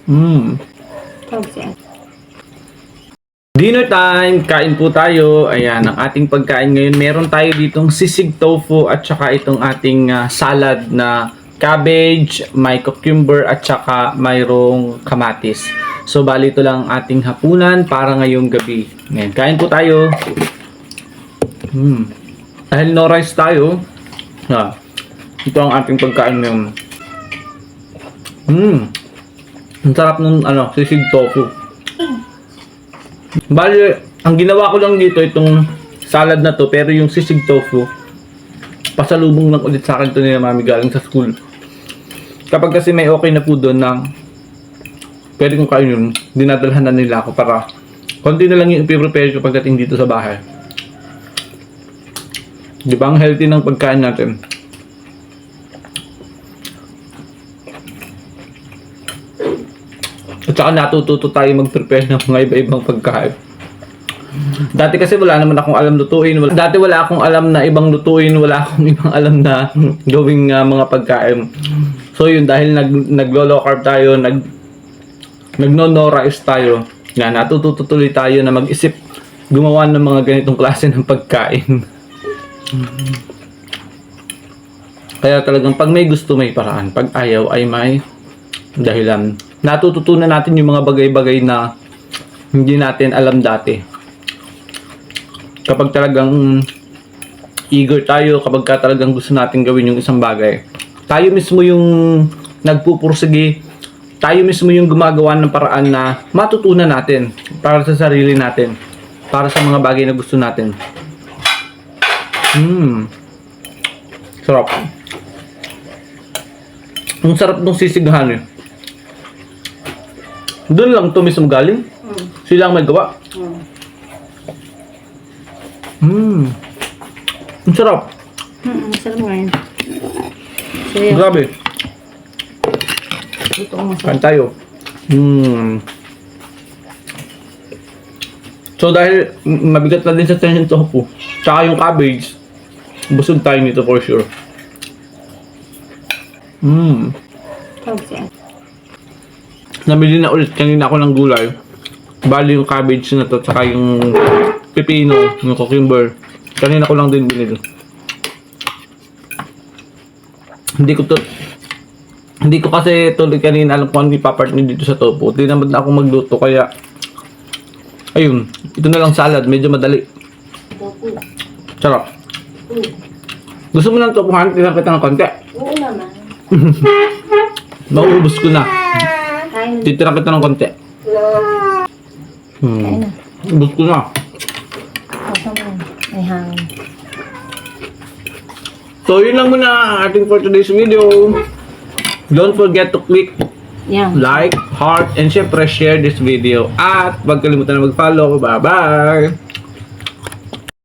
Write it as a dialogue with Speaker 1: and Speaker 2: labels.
Speaker 1: Mm.
Speaker 2: Okay.
Speaker 1: Dinner time! Kain po tayo. Ayan, ang ating pagkain ngayon. Meron tayo ditong sisig tofu at saka itong ating salad na cabbage, may cucumber at saka mayroong kamatis. So, bali ito lang ang ating hapunan para ngayong gabi. Ayan, kain po tayo. Dahil no rice tayo, ito ang ating pagkain ngayon. Ang sarap ng sisig tofu. Bali, ang ginawa ko lang dito itong salad na to, pero yung sisig tofu, pasalubong lang ulit sa akin to nila mami galing sa school. Kapag kasi may okay na po doon na pwede kong kainin, dinadalhan na nila ako para konti na lang yung ipiprepare ko pagdating dito sa bahay. Di ba ang healthy ng pagkain natin? At saka natututo tayo mag-prepare ng mga iba-ibang pagkain. Dati kasi wala naman akong alam lutuin. Dati wala akong alam na ibang lutuin. Wala akong ibang alam na gawing mga pagkain. So yun, dahil naglo-low carb tayo, nagno-no rice tayo, natututo tuloy tayo na mag-isip, gumawa ng mga ganitong klase ng pagkain. Kaya talagang pag may gusto, may paraan. Pag ayaw ay may dahilan. Natututunan natin yung mga bagay-bagay na hindi natin alam dati. Kapag talagang eager tayo, kapag talagang gusto natin gawin yung isang bagay, tayo mismo yung nagpupursige, tayo mismo yung gumagawa ng paraan na matutunan natin para sa sarili natin, para sa mga bagay na gusto natin. Sarap. Ang sarap ng sisigahan eh. Doon lang to mismo galing. Sila ang may gawa. Ang sarap.
Speaker 2: Masarap nga yun.
Speaker 1: Grabe.
Speaker 2: Ito ang masarap.
Speaker 1: Kain tayo. So dahil mabigat na din sa tiyan yung tofu, tsaka yung cabbage, busog tayo nito for sure.
Speaker 2: Okay.
Speaker 1: Namili na ulit kanina ako ng gulay. Bali yung cabbage na to, tsaka yung pepino, yung cucumber. Kanina ko lang din binili. Hindi ko kasi tuloy kanina alam kung ano ipapartner dito sa tofu. Hindi naman ako magluto kaya ayun, ito na lang salad, medyo madali. Sarap. Gusto mo ng tofuhan? Kailangan kita ng konti.
Speaker 2: Oo naman.
Speaker 1: Mauubos ko na.
Speaker 2: Kain na.
Speaker 1: Titira kita ng konti.
Speaker 2: Kain na.
Speaker 1: Ubos ko na.
Speaker 2: Basta mo. May hangin.
Speaker 1: So yun lang muna ang ating for today's video. Don't forget to click
Speaker 2: Yan.
Speaker 1: like, heart, and syempre share this video. At huwag kalimutan na mag-follow. Bye-bye!